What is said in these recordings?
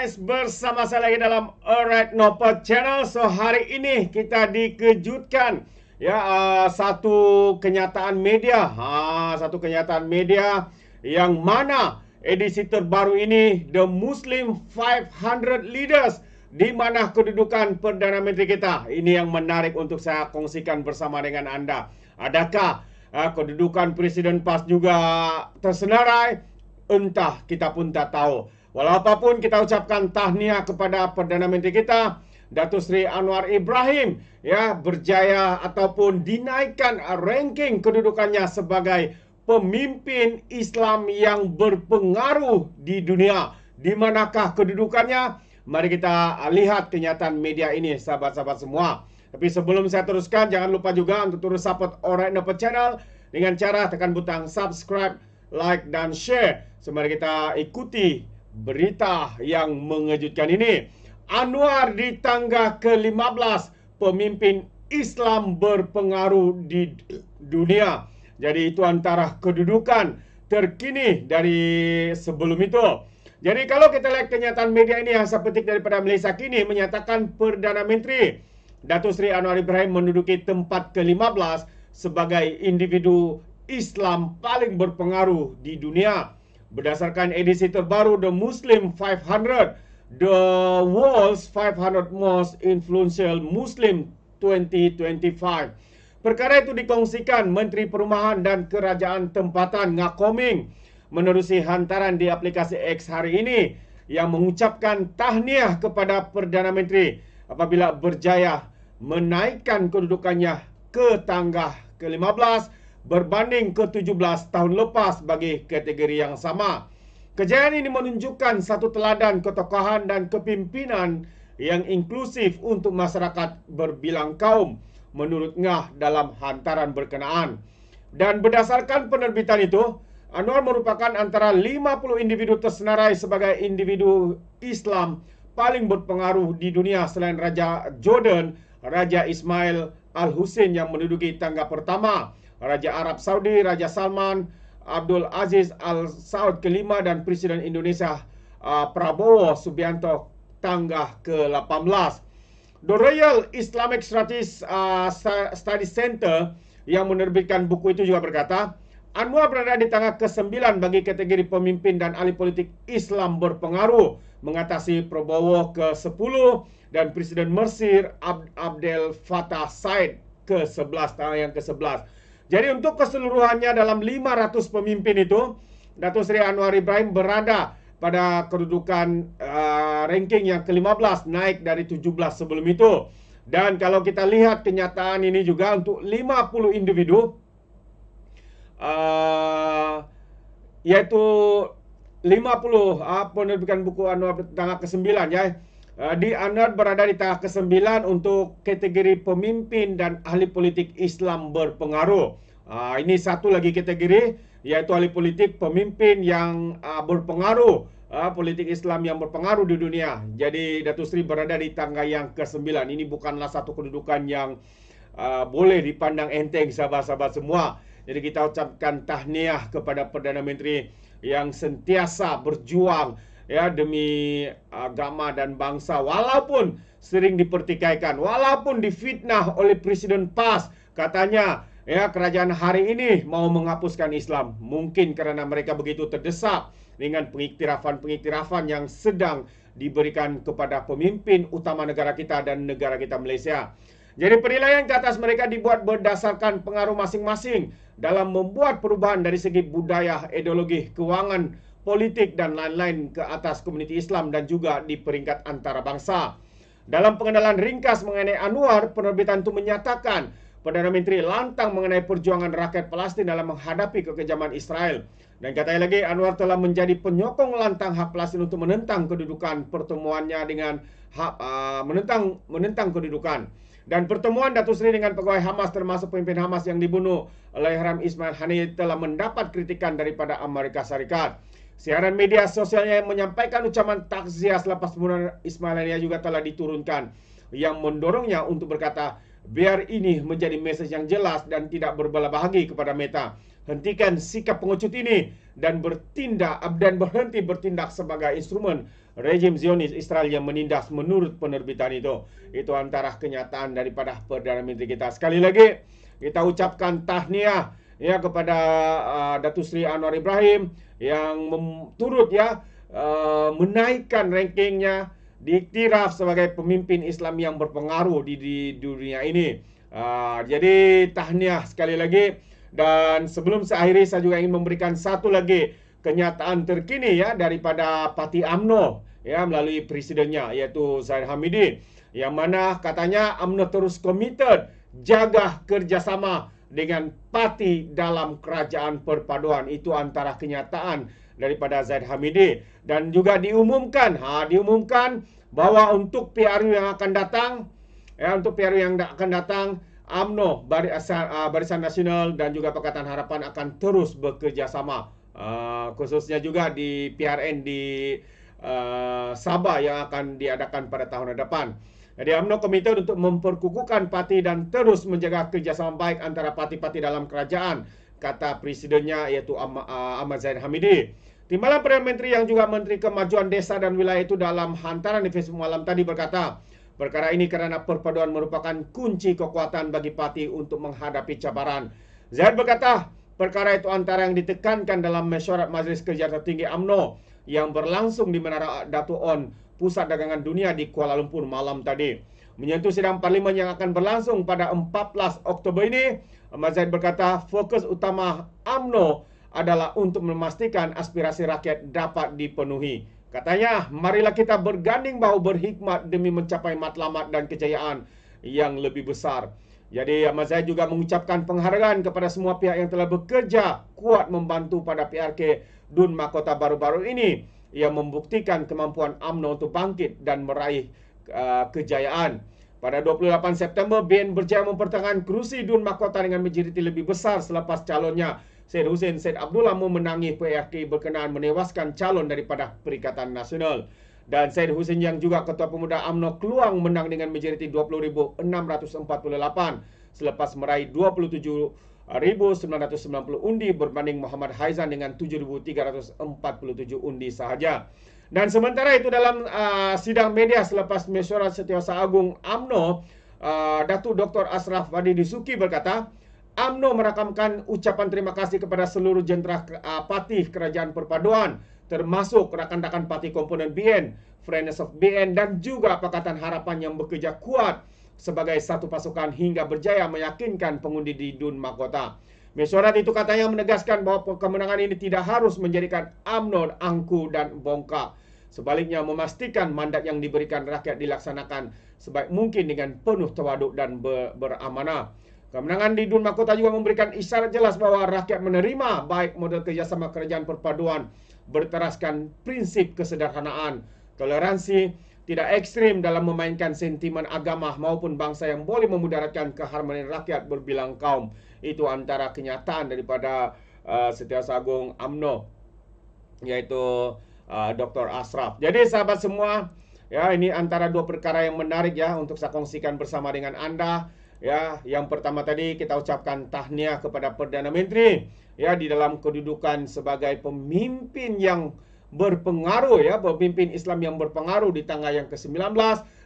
guys, bersama saya lagi dalam Alright Noper Channel. So hari ini kita dikejutkan ya, satu kenyataan media, yang mana edisi terbaru ini The Muslim 500 Leaders, di mana kedudukan Perdana Menteri kita ini yang menarik untuk saya kongsikan bersama dengan anda. Adakah kedudukan Presiden PAS juga tersenarai? Entah, kita pun tak tahu. Walau apapun, kita ucapkan tahniah kepada Perdana Menteri kita, Datuk Seri Anwar Ibrahim, ya, berjaya ataupun dinaikkan ranking kedudukannya sebagai pemimpin Islam yang berpengaruh di dunia. Di manakah kedudukannya? Mari kita lihat kenyataan media ini, sahabat-sahabat semua. Tapi sebelum saya teruskan, jangan lupa juga untuk terus support Alright Noper Channel dengan cara tekan butang subscribe, like dan share. So, mari kita ikuti berita yang mengejutkan ini. Anwar di tangga ke-15 pemimpin Islam berpengaruh di dunia. Jadi itu antara kedudukan terkini dari sebelum itu. Jadi kalau kita lihat kenyataan media ini yang saya petik daripada Malaysia Kini, menyatakan Perdana Menteri Datuk Seri Anwar Ibrahim menduduki tempat ke-15 sebagai individu Islam paling berpengaruh di dunia. Berdasarkan edisi terbaru The Muslim 500, The World's 500 Most Influential Muslim 2025. Perkara itu dikongsikan Menteri Perumahan dan Kerajaan Tempatan Ngakoming menerusi hantaran di aplikasi X hari ini, yang mengucapkan tahniah kepada Perdana Menteri apabila berjaya menaikkan kedudukannya ke tangga ke-15 berbanding ke-17 tahun lepas bagi kategori yang sama. Kejayaan ini menunjukkan satu teladan ketokohan dan kepimpinan yang inklusif untuk masyarakat berbilang kaum, menurut Ngah dalam hantaran berkenaan. Dan berdasarkan penerbitan itu, Anwar merupakan antara 50 individu tersenarai sebagai individu Islam paling berpengaruh di dunia selain Raja Jordan, Raja Ismail Al-Husain yang menduduki tangga pertama, Raja Arab Saudi, Raja Salman, Abdul Aziz Al Saud ke-5 dan Presiden Indonesia Prabowo Subianto tangga ke-18. The Royal Islamic Study Center yang menerbitkan buku itu juga berkata, Anwar berada di tangga ke-9 bagi kategori pemimpin dan ahli politik Islam berpengaruh, mengatasi Prabowo ke-10 dan Presiden Mesir Abdel Fattah Said ke-11, tangga yang ke-11. Jadi untuk keseluruhannya dalam 500 pemimpin itu, Datuk Seri Anwar Ibrahim berada pada kedudukan ranking yang ke-15, naik dari 17 sebelum itu. Dan kalau kita lihat kenyataan ini juga untuk 50 individu, yaitu 50 penerbitan buku Anwar tangga ke-9 ya. Di Anwar berada di tangga ke-9 untuk kategori pemimpin dan ahli politik Islam berpengaruh. Ini satu lagi kategori, yaitu ahli politik pemimpin yang berpengaruh, politik Islam yang berpengaruh di dunia. Jadi Datuk Seri berada di tangga yang ke-9. Ini bukanlah satu kedudukan yang boleh dipandang enteng, sahabat-sahabat semua. Jadi kita ucapkan tahniah kepada Perdana Menteri yang sentiasa berjuang ya demi agama dan bangsa, walaupun sering dipertikaikan, walaupun difitnah oleh Presiden PAS. Katanya ya kerajaan hari ini mau menghapuskan Islam, mungkin karena mereka begitu terdesak dengan pengiktirafan yang sedang diberikan kepada pemimpin utama negara kita dan negara kita Malaysia. Jadi penilaian ke atas mereka dibuat berdasarkan pengaruh masing-masing dalam membuat perubahan dari segi budaya, ideologi, keuangan, politik dan lain-lain ke atas komuniti Islam dan juga di peringkat antarabangsa. Dalam pengenalan ringkas mengenai Anwar, penerbitan itu menyatakan Perdana Menteri lantang mengenai perjuangan rakyat Palestin dalam menghadapi kekejaman Israel. Dan katanya lagi, Anwar telah menjadi penyokong lantang hak Palestin untuk menentang kedudukan pertemuannya dengan menentang kedudukan. Dan pertemuan Datuk Seri dengan pegawai Hamas termasuk pemimpin Hamas yang dibunuh Allahyarham Ismail Haniyeh telah mendapat kritikan daripada Amerika Syarikat. Siaran media sosialnya yang menyampaikan ucapan takziah selepas pembunuhan Ismail Haniyeh juga telah diturunkan, yang mendorongnya untuk berkata, biar ini menjadi mesej yang jelas dan tidak berbelah bahagi kepada Meta. hentikan sikap pengecut ini dan berhenti bertindak sebagai instrumen rejim Zionis Israel yang menindas menurut penerbitan itu. Itu antara kenyataan daripada Perdana Menteri kita. Sekali lagi kita ucapkan tahniah ya kepada Datuk Seri Anwar Ibrahim yang turut menaikkan rankingnya, diiktiraf sebagai pemimpin Islam yang berpengaruh di dunia ini. Jadi tahniah sekali lagi. Dan sebelum saya akhiri, saya juga ingin memberikan satu lagi kenyataan terkini ya daripada Parti UMNO ya melalui presidennya iaitu Zahid Hamidi, yang mana katanya UMNO terus komited jaga kerjasama dengan parti dalam kerajaan perpaduan. Itu antara kenyataan daripada Zahid Hamidi. Dan juga diumumkan bahwa untuk PRU yang akan datang, UMNO, Barisan Nasional dan juga Pakatan Harapan akan terus bekerja sama, khususnya juga di PRN di Sabah yang akan diadakan pada tahun depan. Jadi UMNO komited untuk memperkukuhkan parti dan terus menjaga kerjasama baik antara parti-parti dalam kerajaan, kata presidennya iaitu Ahmad Zahid Hamidi. Timbalan Perdana Menteri yang juga Menteri Kemajuan Desa dan Wilayah itu dalam hantaran di Facebook malam tadi berkata, perkara ini kerana perpaduan merupakan kunci kekuatan bagi parti untuk menghadapi cabaran. Zahid berkata, perkara itu antara yang ditekankan dalam mesyuarat Majlis Kerja Tertinggi UMNO yang berlangsung di Menara Dato' On, Pusat Dagangan Dunia di Kuala Lumpur malam tadi. Menyentuh sidang parlimen yang akan berlangsung pada 14 Oktober ini, Ahmad Zahid berkata, fokus utama UMNO adalah untuk memastikan aspirasi rakyat dapat dipenuhi. Katanya, marilah kita berganding bahu berhikmat demi mencapai matlamat dan kejayaan yang lebih besar. Jadi, Ahmad Zahid juga mengucapkan penghargaan kepada semua pihak yang telah bekerja kuat membantu pada PRK Dun Mahkota baru-baru ini yang membuktikan kemampuan UMNO untuk bangkit dan meraih kejayaan. Pada 28 September, BN berjaya mempertahankan kerusi Dun Mahkota dengan majoriti lebih besar selepas calonnya Syed Hussein Syed Abdullah memenangi PRK berkenaan menewaskan calon daripada Perikatan Nasional. Dan Syed Hussein yang juga Ketua Pemuda UMNO Keluang menang dengan majoriti 20,648 selepas meraih 27,990 undi berbanding Muhammad Haizan dengan 7,347 undi sahaja. Dan sementara itu dalam sidang media selepas mesyuarat Setiausaha Agung UMNO, Datuk Dr. Ashraf Wadi Disuki berkata, UMNO merakamkan ucapan terima kasih kepada seluruh jentera parti kerajaan perpaduan, termasuk rakan-rakan parti komponen BN, Friends of BN dan juga Pakatan Harapan yang bekerja kuat sebagai satu pasukan hingga berjaya meyakinkan pengundi di Dun Mahkota. Mesyuarat itu katanya menegaskan bahawa kemenangan ini tidak harus menjadikan UMNO angku dan bongkak. Sebaliknya memastikan mandat yang diberikan rakyat dilaksanakan sebaik mungkin dengan penuh tawaduk dan beramanah. Kemenangan di Dun Mahkota juga memberikan isyarat jelas bahawa rakyat menerima baik model kerjasama kerajaan perpaduan berteraskan prinsip kesederhanaan, toleransi, tidak ekstrim dalam memainkan sentimen agama maupun bangsa yang boleh memudaratkan keharmonian rakyat berbilang kaum. Itu antara kenyataan daripada Setiausaha Agung UMNO, yaitu Dr. Ashraf. Jadi sahabat semua, ya ini antara dua perkara yang menarik ya untuk saya kongsikan bersama dengan anda. Ya, yang pertama tadi kita ucapkan tahniah kepada Perdana Menteri ya di dalam kedudukan sebagai pemimpin yang berpengaruh ya, pemimpin Islam yang berpengaruh di tangga yang ke-19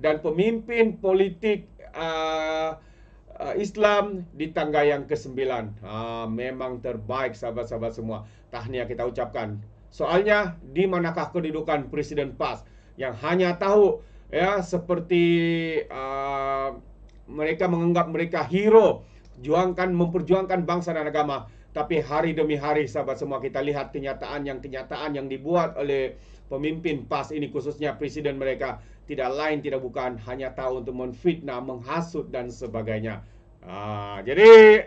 dan pemimpin politik Islam di tangga yang ke-9. Memang terbaik sahabat-sahabat semua. Tahniah kita ucapkan. Soalnya di manakah kedudukan Presiden PAS yang hanya tahu ya seperti mereka menganggap mereka hero, memperjuangkan bangsa dan agama. Tapi hari demi hari sahabat semua kita lihat kenyataan yang dibuat oleh pemimpin PAS ini, khususnya presiden mereka, tidak lain tidak bukan hanya tahu untuk menfitnah, menghasut dan sebagainya. Jadi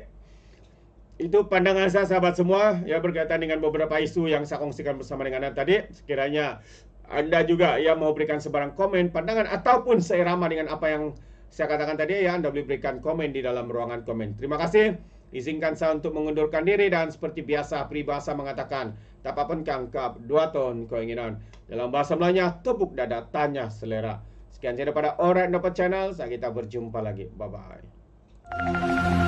itu pandangan saya sahabat semua ya berkaitan dengan beberapa isu yang saya kongsikan bersama dengan anda tadi. Sekiranya anda juga ya mau berikan sebarang komen, pandangan ataupun seirama dengan apa yang saya katakan tadi ya, anda boleh berikan komen di dalam ruangan komen. Terima kasih. Izinkan saya untuk mengundurkan diri dan seperti biasa peribahasa mengatakan, tak apa pun kangkap, 2 ton keinginan. Dalam bahasa Melayunya, tepuk dada, tanya selera. Sekian saja daripada Alright Dapat Channel. Kita berjumpa lagi. Bye-bye.